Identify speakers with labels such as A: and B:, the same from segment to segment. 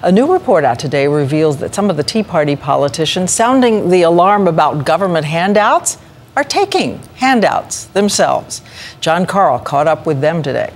A: A new report out today reveals that some of the Tea Party politicians sounding the alarm about government handouts are taking handouts themselves. John Carl caught up with them today.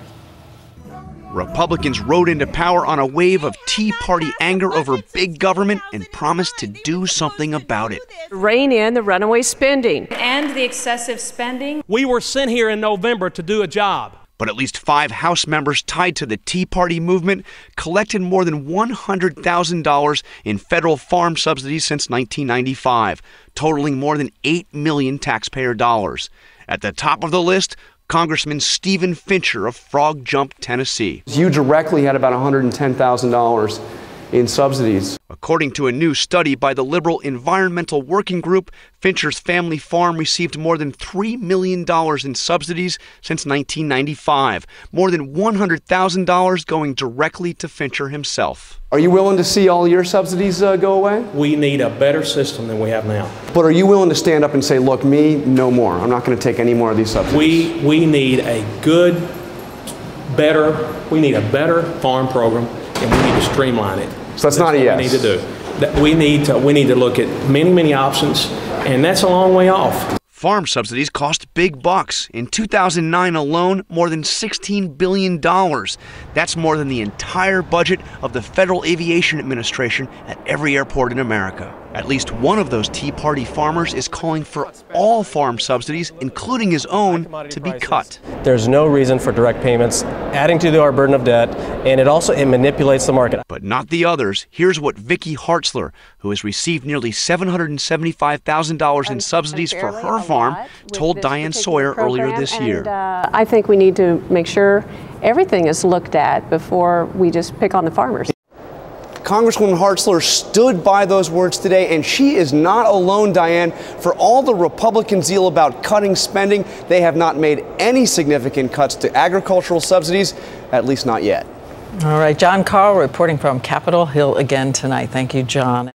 B: Republicans rode into power on a wave of Tea Party anger over big government and promised to do something about it.
C: Rein in the runaway spending.
D: And the excessive spending.
E: We were sent here in November to do a job.
B: But at least 5 House members tied to the Tea Party movement collected more than $100,000 in federal farm subsidies since 1995, totaling more than $8 million taxpayer dollars. At the top of the list, Congressman Stephen Fincher of Frog Jump, Tennessee.
F: You directly had about $110,000 in subsidies.
B: According to a new study by the Liberal Environmental Working Group, Fincher's family farm received more than $3 million in subsidies since 1995, more than $100,000 going directly to Fincher himself.
F: Are you willing to see all your subsidies go away?
E: We need a better system than we have now.
F: But are you willing to stand up and say, look, me, no more. I'm not going to take any more of these subsidies.
E: We need a better farm program, and we need to streamline it.
F: So that's not a yes.
E: We need to do. We need to look at many options, and that's a long way off.
B: Farm subsidies cost big bucks. In 2009 alone, more than $16 billion. That's more than the entire budget of the Federal Aviation Administration at every airport in America. At least one of those Tea Party farmers is calling for all farm subsidies, including his own, to be cut.
G: There's no reason for direct payments, adding to our burden of debt, and it manipulates the market.
B: But not the others. Here's what Vicki Hartzler, who has received nearly $775,000 in subsidies for her farm, told Diane Sawyer earlier this year.
C: I think we need to make sure everything is looked at before we just pick on the farmers.
F: Congresswoman Hartzler stood by those words today, and she is not alone, Diane. For all the Republican zeal about cutting spending, they have not made any significant cuts to agricultural subsidies, at least not yet.
A: All right, John Carl reporting from Capitol Hill again tonight. Thank you, John.